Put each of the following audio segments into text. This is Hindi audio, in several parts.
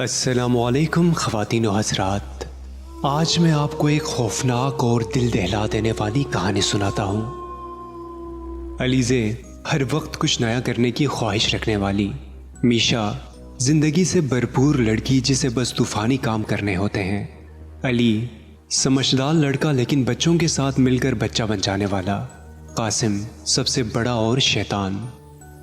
अस्सलामुअलैकुम ख़वातीन व हज़रात। आज मैं आपको एक खौफनाक और दिल दहला देने वाली कहानी सुनाता हूँ। अलीज़े हर वक्त कुछ नया करने की ख्वाहिश रखने वाली, मीशा जिंदगी से भरपूर लड़की जिसे बस तूफ़ानी काम करने होते हैं, अली समझदार लड़का लेकिन बच्चों के साथ मिलकर बच्चा बन जाने वाला, कासिम सबसे बड़ा और शैतान।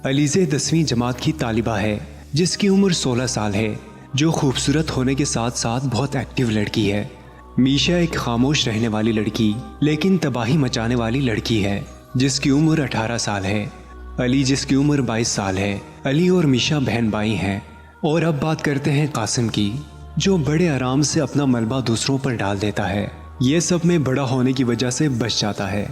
अलीज़े 10वीं जमात की तालिबा है जिसकी उम्र 16 साल है, जो खूबसूरत होने के साथ साथ बहुत एक्टिव लड़की है। मीशा एक खामोश रहने वाली लड़की लेकिन तबाही मचाने वाली लड़की है जिसकी उम्र 18 साल है। अली जिसकी उम्र 22 साल है। अली और मीशा बहन भाई हैं। और अब बात करते हैं कासिम की, जो बड़े आराम से अपना मलबा दूसरों पर डाल देता है। ये सब में बड़ा होने की वजह से बच जाता है।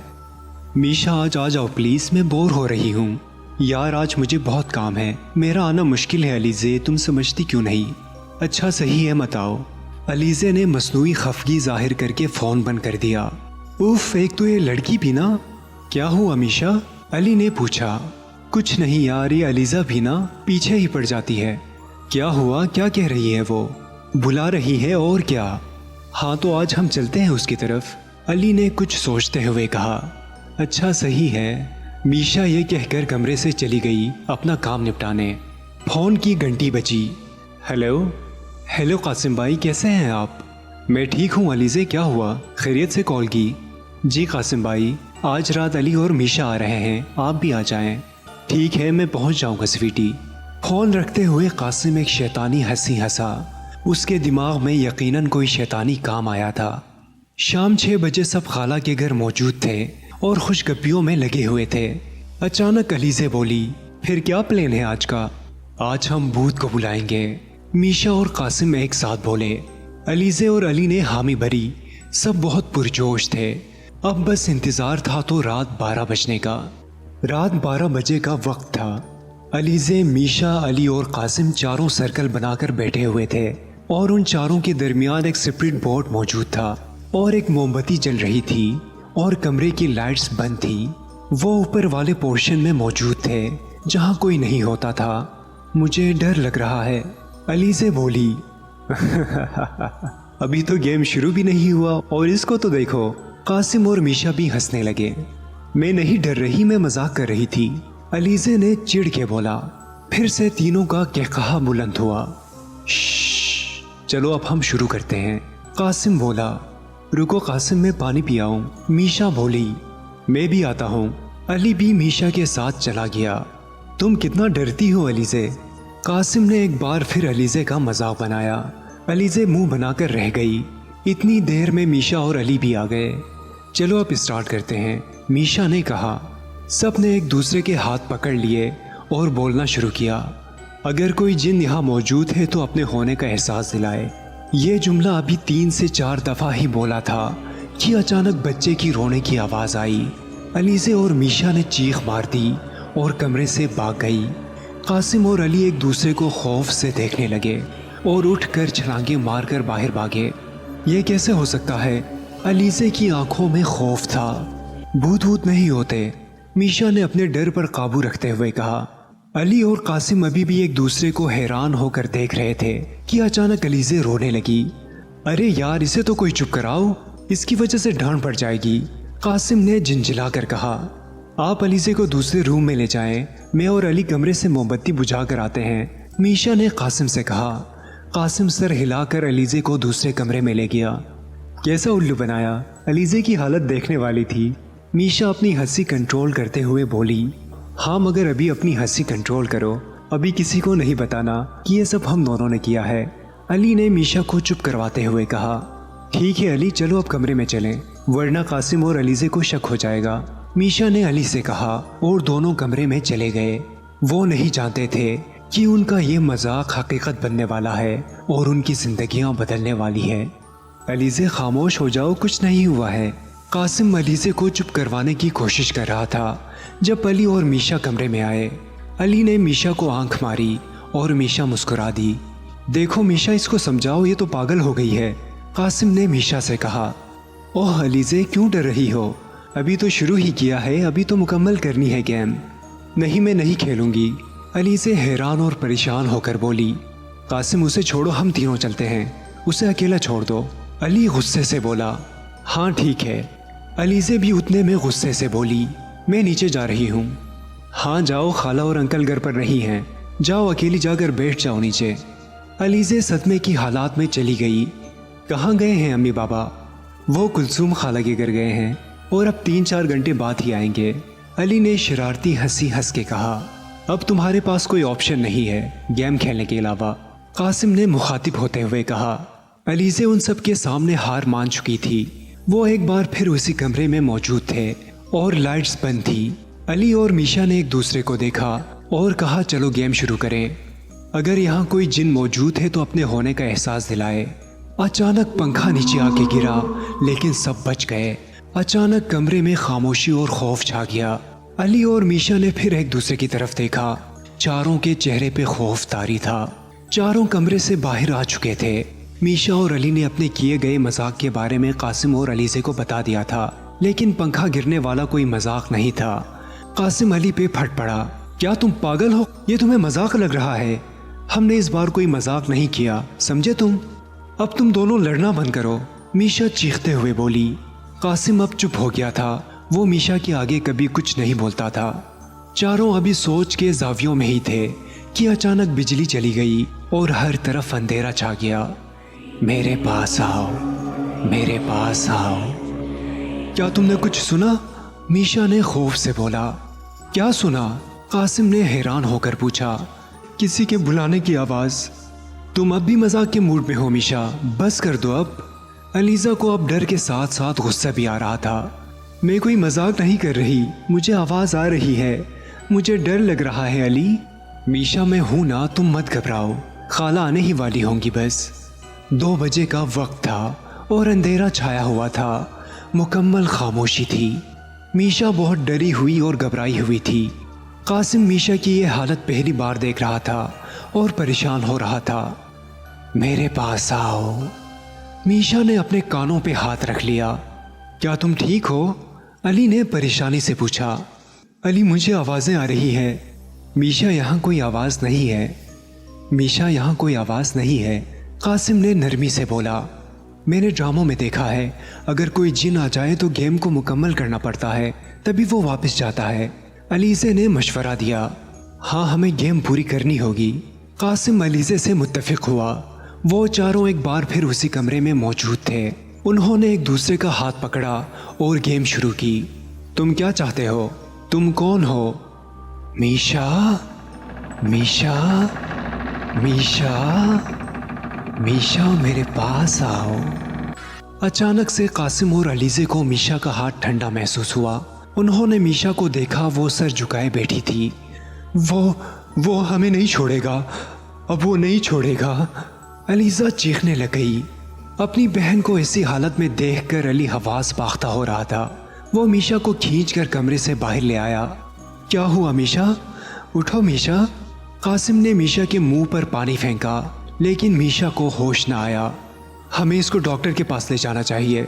मीशा आज आ जाओ प्लीज, मैं बोर हो रही हूँ यार, आज मुझे बहुत काम है, मेरा आना मुश्किल है। अलीज़े तुम समझती क्यों नहीं? अच्छा सही है मत आओ। अलीज़े ने मसनूई खफगी जाहिर करके फ़ोन बंद कर दिया। उफ, एक तो ये लड़की भी ना। क्या हुआ मीशा? अली ने पूछा। कुछ नहीं यार, ये अलीज़ा भी ना पीछे ही पड़ जाती है। क्या हुआ, क्या कह रही है वो? बुला रही है और क्या। हाँ तो आज हम चलते हैं उसकी तरफ, अली ने कुछ सोचते हुए कहा। अच्छा सही है। मीशा ये कहकर कमरे से चली गई अपना काम निपटाने। फ़ोन की घंटी बजी। हेलो हेलो कासिम भाई, कैसे हैं आप? मैं ठीक हूँ अलीज़े, क्या हुआ, खैरियत से कॉल की? जी कासिम भाई, आज रात अली और मीशा आ रहे हैं, आप भी आ जाएं। ठीक है, मैं पहुँच जाऊँगा स्वीटी। फ़ोन रखते हुए कासिम एक शैतानी हंसी हंसा। उसके दिमाग में यकीनन कोई शैतानी काम आया था। शाम 6 बजे सब खाला के घर मौजूद थे और खुशगपियों में लगे हुए थे। अचानक अलीज़े बोली, फिर क्या प्लान है आज का? आज हम भूत को बुलाएंगे, मीशा और कासिम एक साथ बोले। अलीज़े और अली ने हामी भरी। सब बहुत पुरजोश थे। अब बस इंतज़ार था तो रात 12 बजने का। रात 12 बजे का वक्त था। अलीज़े, मीशा, अली और कासिम चारों सर्कल बनाकर बैठे हुए थे और उन चारों के दरमियान एक सेपरेट बोर्ड मौजूद था और एक मोमबत्ती जल रही थी और कमरे की लाइट्स बंद थी। वो ऊपर वाले पोर्शन में मौजूद थे जहाँ कोई नहीं होता था। मुझे डर लग रहा है, अलीज़े बोली। अभी तो गेम शुरू भी नहीं हुआ और इसको तो देखो। कासिम और मीशा भी हंसने लगे। मैं नहीं डर रही, मैं मजाक कर रही थी, अलीज़े ने चिढ़ के बोला। फिर से तीनों का कहकहा बुलंद हुआ। चलो अब हम शुरू करते हैं, कासिम बोला। रुको कासिम, मैं पानी पियाऊं, मीशा बोली। मैं भी आता हूँ। अली भी मीशा के साथ चला गया। तुम कितना डरती हो अलीज़े, कासिम ने एक बार फिर अलीज़े का मजाक बनाया। अलीज़े मुंह बनाकर रह गई। इतनी देर में मीशा और अली भी आ गए। चलो अब स्टार्ट करते हैं, मीशा ने कहा। सब ने एक दूसरे के हाथ पकड़ लिए और बोलना शुरू किया। अगर कोई जिन यहाँ मौजूद है तो अपने होने का एहसास दिलाए। ये जुमला अभी 3 से 4 दफ़ा ही बोला था कि अचानक बच्चे की रोने की आवाज़ आई। अलीज़े और मीशा ने चीख मार दी और कमरे से भाग गई। कासिम और अली एक दूसरे को खौफ से देखने लगे और उठकर छलांगे मारकर बाहर भागे। ये कैसे हो सकता है? अलीज़े की आंखों में खौफ था। भूत भूत नहीं होते, मीशा ने अपने डर पर काबू रखते हुए कहा। अली और कासिम अभी भी एक दूसरे को हैरान होकर देख रहे थे कि अचानक अलीज़े रोने लगी। अरे यार, इसे तो कोई चुप कराओ, इसकी वजह से डांट पड़ जाएगी, कासिम ने झिंझिला कर कहा। आप अलीज़े को दूसरे रूम में ले जाएं, मैं और अली कमरे से मोमबत्ती बुझा कर आते हैं, मीशा ने कासिम से कहा। कासिम सर हिलाकर अलीज़े को दूसरे कमरे में ले गया। कैसा उल्लू बनाया? अलीज़े की हालत देखने वाली थी। मीशा अपनी हंसी कंट्रोल करते हुए बोली। हाँ मगर अभी अपनी हंसी कंट्रोल करो, अभी किसी को नहीं बताना कि ये सब हम दोनों ने किया है, अली ने मीशा को चुप करवाते हुए कहा। ठीक है अली, चलो अब कमरे में चलें, वरना कासिम और अलीज़े को शक हो जाएगा, मीशा ने अली से कहा और दोनों कमरे में चले गए। वो नहीं जानते थे कि उनका ये मजाक हकीकत बनने वाला है और उनकी जिंदगियां बदलने वाली है। अलीज़े खामोश हो जाओ, कुछ नहीं हुआ है, कासिम अलीज़े को चुप करवाने की कोशिश कर रहा था जब अली और मीशा कमरे में आए। अली ने मीशा को आंख मारी और मीशा मुस्कुरा दी। देखो मीशा, इसको समझाओ, ये तो पागल हो गई है, कासिम ने मीशा से कहा। ओह अलीज़े, क्यों डर रही हो? अभी तो शुरू ही किया है, अभी तो मुकम्मल करनी है गेम। नहीं, मैं नहीं खेलूंगी, अलीज़े हैरान और परेशान होकर बोली। कासिम उसे छोड़ो, हम तीनों चलते हैं, उसे अकेला छोड़ दो। अली गुस्से से बोला। हाँ ठीक है। अलीज़े भी उतने में गुस्से से बोली, मैं नीचे जा रही हूँ। हाँ जाओ, खाला और अंकल घर पर नहीं हैं, जाओ अकेली जाकर बैठ जाओ नीचे। अलीज़े सदमे की हालात में चली गई। कहाँ गए हैं अम्मी बाबा? वो कुलसूम खाला के घर गए हैं और अब 3-4 घंटे बाद ही आएंगे। अली ने शरारती हंसी हंस के कहा। अब तुम्हारे पास कोई ऑप्शन नहीं है गेम खेलने के अलावा, कासिम ने मुखातिब होते हुए कहा। अलीज़े उन सब के सामने हार मान चुकी थी। वो एक बार फिर उसी कमरे में मौजूद थे और लाइट्स बंद थी। अली और मीशा ने एक दूसरे को देखा और कहा चलो गेम शुरू करें। अगर यहाँ कोई जिन मौजूद है तो अपने होने का एहसास दिलाए। अचानक पंखा नीचे आके गिरा, लेकिन सब बच गए। अचानक कमरे में खामोशी और खौफ छा गया। अली और मीशा ने फिर एक दूसरे की तरफ देखा। चारों के चेहरे पे खौफ तारी था। चारों कमरे से बाहर आ चुके थे। मीशा और अली ने अपने किए गए मजाक के बारे में कासिम और अलीज़े को बता दिया था, लेकिन पंखा गिरने वाला कोई मजाक नहीं था। कासिम अली पे फट पड़ा। क्या तुम पागल हो? ये तुम्हें मजाक लग रहा है? हमने इस बार कोई मजाक नहीं किया, समझे तुम? अब तुम दोनों लड़ना बंद करो, मीशा चीखते हुए बोली। कासिम अब चुप हो गया था। वो मीशा के आगे कभी कुछ नहीं बोलता था। चारों अभी सोच के जावियों में ही थे कि अचानक बिजली चली गई और हर तरफ अंधेरा छा गया। मेरे पास आओ, मेरे पास आओ। क्या तुमने कुछ सुना? मीशा ने खौफ से बोला। क्या सुना? कासिम ने हैरान होकर पूछा। किसी के बुलाने की आवाज। तुम अब भी मजाक के मूड में हो मीशा, बस कर दो अब। अलीज़ा को अब डर के साथ साथ गुस्सा भी आ रहा था। मैं कोई मजाक नहीं कर रही, मुझे आवाज आ रही है, मुझे डर लग रहा है अली। मीशा मैं हूं ना, तुम मत घबराओ, खाला आने ही वाली होंगी बस। 2 बजे का वक्त था और अंधेरा छाया हुआ था। मुकम्मल खामोशी थी। मीशा बहुत डरी हुई और घबराई हुई थी। कासिम मीशा की ये हालत पहली बार देख रहा था और परेशान हो रहा था। मेरे पास आओ। मीशा ने अपने कानों पे हाथ रख लिया। क्या तुम ठीक हो? अली ने परेशानी से पूछा। अली मुझे आवाज़ें आ रही हैं। मीशा यहाँ कोई आवाज़ नहीं है, मीशा यहाँ कोई आवाज़ नहीं है, कासिम ने नरमी से बोला। मैंने ड्रामों में देखा है, अगर कोई जिन आ जाए तो गेम को मुकम्मल करना पड़ता है, तभी वो वापस जाता है। अलीज़े ने मशवरा दिया। हाँ हमें गेम पूरी करनी होगी। कासिम अलीज़े से मुत्तफिक हुआ। वो चारों एक बार फिर उसी कमरे में मौजूद थे। उन्होंने एक दूसरे का हाथ पकड़ा और गेम शुरू की। तुम क्या चाहते हो? तुम कौन हो? मीशा, मीशा, मीशा, मीशा मेरे पास आओ। अचानक से कासिम और अलीज़े को मीशा का हाथ ठंडा महसूस हुआ। उन्होंने मीशा को देखा, वो सर झुकाए बैठी थी। वो हमें नहीं छोड़ेगा, अब वो नहीं छोड़ेगा। अलीज़ा चीखने लग गई। अपनी बहन को ऐसी हालत में देखकर अली हवास बाख्ता हो रहा था। वो मीशा को खींचकर कमरे से बाहर ले आया। क्या हुआ मीशा? उठो मीशा। कासिम ने मीशा के मुंह पर पानी फेंका, लेकिन मीशा को होश न आया। हमें इसको डॉक्टर के पास ले जाना चाहिए।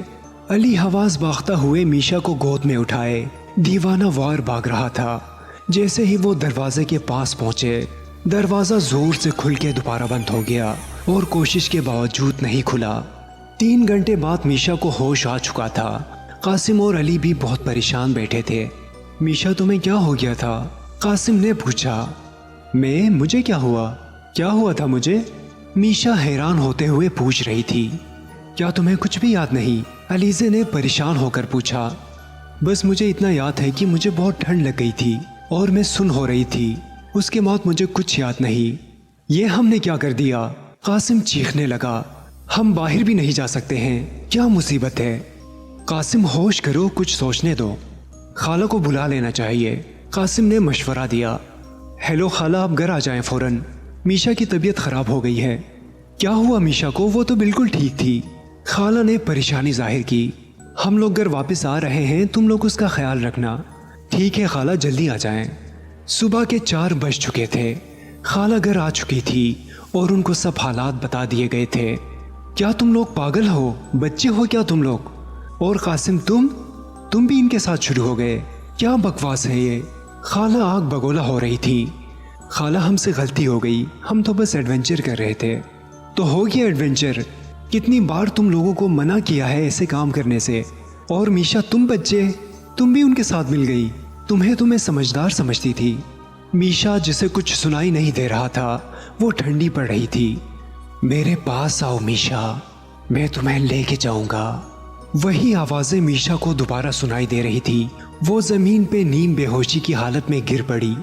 अली हवास बाख्ता हुए मीशा को गोद में उठाए दीवाना वार भाग रहा था। जैसे ही वो दरवाजे के पास पहुंचे, दरवाजा जोर से खुल के दोबारा बंद हो गया और कोशिश के बावजूद नहीं खुला। 3 घंटे बाद मीशा को होश आ चुका था। कासिम और अली भी बहुत परेशान बैठे थे। मीशा तुम्हें क्या हो गया था? कासिम ने पूछा। मुझे क्या हुआ? क्या हुआ था मुझे? मीशा हैरान होते हुए पूछ रही थी। क्या तुम्हें कुछ भी याद नहीं? अलीज़े ने परेशान होकर पूछा। बस मुझे इतना याद है कि मुझे बहुत ठंड लग गई थी और मैं सुन्न हो रही थी, उसके बाद मुझे कुछ याद नहीं। ये हमने क्या कर दिया? कासिम चीखने लगा। हम बाहर भी नहीं जा सकते हैं, क्या मुसीबत है? कासिम होश करो, कुछ सोचने दो। खाला को बुला लेना चाहिए, कासिम ने मशवरा दिया। हेलो खाला, आप घर आ जाएं फौरन, मीशा की तबीयत खराब हो गई है। क्या हुआ मीशा को? वो तो बिल्कुल ठीक थी। खाला ने परेशानी जाहिर की। हम लोग घर वापस आ रहे हैं, तुम लोग उसका ख्याल रखना। ठीक है खाला, जल्दी आ जाएं। सुबह के 4 बज चुके थे। खाला घर आ चुकी थी और उनको सब हालात बता दिए गए थे। क्या तुम लोग पागल हो? बच्चे हो क्या तुम लोग? और कासिम तुम भी इनके साथ शुरू हो गए? क्या बकवास है ये? खाला आग बगोला हो रही थी। खाला हमसे गलती हो गई, हम तो बस एडवेंचर कर रहे थे। तो हो गया एडवेंचर, कितनी बार तुम लोगों को मना किया है ऐसे काम करने से। और मीशा तुम बच्चे, तुम भी उनके साथ मिल गई। तुम्हें तो मैं समझदार समझती थी। मीशा जिसे कुछ सुनाई नहीं दे रहा था वो ठंडी पड़ रही थी। मेरे पास आओ मीशा, मैं तुम्हें लेके जाऊंगा। वही आवाजें मीशा को दोबारा सुनाई दे रही थी। वो जमीन पे नीम बेहोशी की हालत में गिर पड़ी।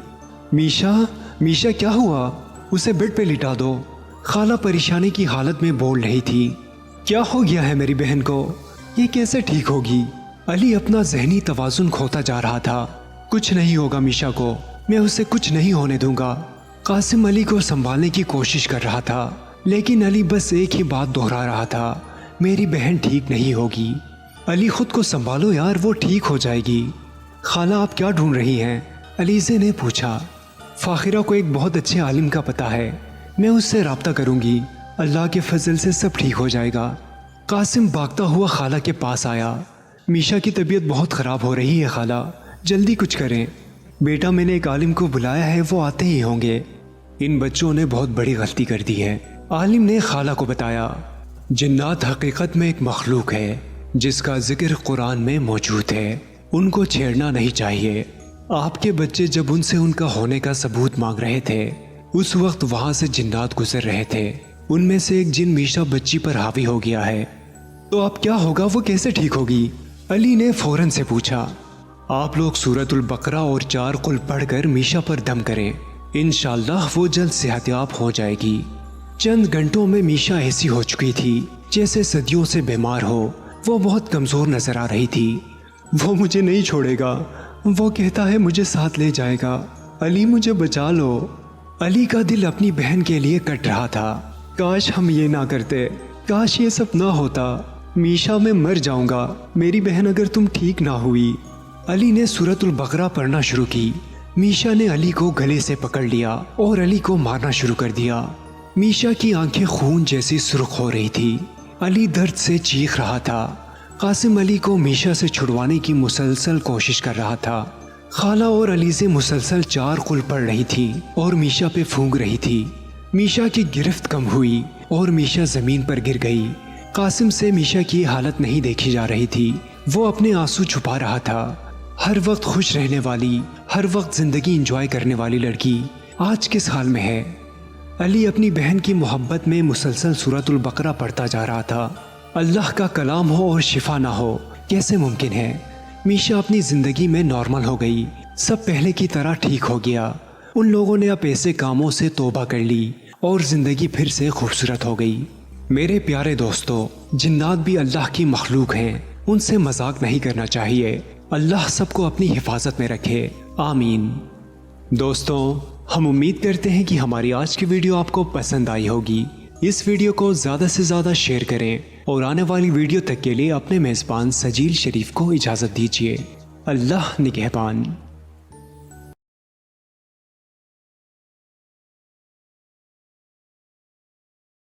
मीशा, मीशा क्या हुआ? उसे बेड पे लिटा दो। खाला परेशानी की हालत में बोल रही थी। क्या हो गया है मेरी बहन को? ये कैसे ठीक होगी? अली अपना जहनी तवाजुन खोता जा रहा था। कुछ नहीं होगा मीशा को, मैं उसे कुछ नहीं होने दूंगा। कासिम अली को संभालने की कोशिश कर रहा था, लेकिन अली बस एक ही बात दोहरा रहा था, मेरी बहन ठीक नहीं होगी। अली खुद को संभालो यार, वो ठीक हो जाएगी। खाला आप क्या ढूंढ रही हैं? अलीज़े ने पूछा। फाखिरा को एक बहुत अच्छे आलिम का पता है, मैं उससे राब्ता करूंगी, अल्लाह के फजल से सब ठीक हो जाएगा। कासिम भागता हुआ खाला के पास आया। मीशा की तबीयत बहुत ख़राब हो रही है खाला, जल्दी कुछ करें। बेटा मैंने एक आलिम को बुलाया है, वो आते ही होंगे। इन बच्चों ने बहुत बड़ी गलती कर दी है। आलिम ने खाला को बताया, जिन्नात हकीकत में एक मखलूक है जिसका जिक्र कुरान में मौजूद है, उनको छेड़ना नहीं चाहिए। आपके बच्चे जब उनसे उनका होने का सबूत मांग रहे थे, उस वक्त वहां से जिन्नात गुजर रहे थे। उनमें से एक जिन मीशा बच्ची पर हावी हो गया है। तो अब क्या होगा, वो कैसे ठीक होगी? अली ने फौरन से पूछा। आप लोग सूरतुल बकरा और 4 कुल पढ़कर मीशा पर दम करें, इंशाअल्लाह वो जल्द सेहतयाब हो जाएगी। चंद घंटों में मीशा ऐसी हो चुकी थी जैसे सदियों से बीमार हो। वो बहुत कमजोर नजर आ रही थी। वो मुझे नहीं छोड़ेगा, वो कहता है मुझे साथ ले जाएगा। अली मुझे बचा लो। अली का दिल अपनी बहन के लिए कट रहा था। काश हम ये ना करते, काश ये सब ना होता। मीशा मैं मर जाऊंगा मेरी बहन अगर तुम ठीक ना हुई। अली ने सूरतुल बकरा पढ़ना शुरू की। मीशा ने अली को गले से पकड़ लिया और अली को मारना शुरू कर दिया। मीशा की आंखें खून जैसी सुर्ख हो रही थी। अली दर्द से चीख रहा था। कासिम अली को मीशा से छुड़वाने की मुसलसल कोशिश कर रहा था। खाला और अली से मुसलसल 4 कुल पड़ रही थी और मीशा पे फूंक रही थी। मीशा की गिरफ्त कम हुई और मीशा जमीन पर गिर गई। कासिम से मीशा की हालत नहीं देखी जा रही थी। वो अपने आंसू छुपा रहा था। हर वक्त खुश रहने वाली, हर वक्त जिंदगी एंजॉय करने वाली लड़की आज किस हाल में है? अली अपनी बहन की मोहब्बत में मुसलसल सूरतुल बकरा पढ़ता जा रहा था। अल्लाह का कलाम हो और शिफा ना हो, कैसे मुमकिन है? मीशा अपनी जिंदगी में नॉर्मल हो गई, सब पहले की तरह ठीक हो गया। उन लोगों ने अब ऐसे कामों से तौबा कर ली और जिंदगी फिर से खूबसूरत हो गई। मेरे प्यारे दोस्तों, जिन्नात भी अल्लाह की मखलूक हैं, उनसे मजाक नहीं करना चाहिए। अल्लाह सबको अपनी हिफाजत में रखे, आमीन। दोस्तों, हम उम्मीद करते हैं कि हमारी आज की वीडियो आपको पसंद आई होगी। इस वीडियो को ज़्यादा से ज़्यादा शेयर करें और आने वाली वीडियो तक के लिए अपने मेज़बान सजील शरीफ को इजाज़त दीजिए। अल्लाह निगहबान।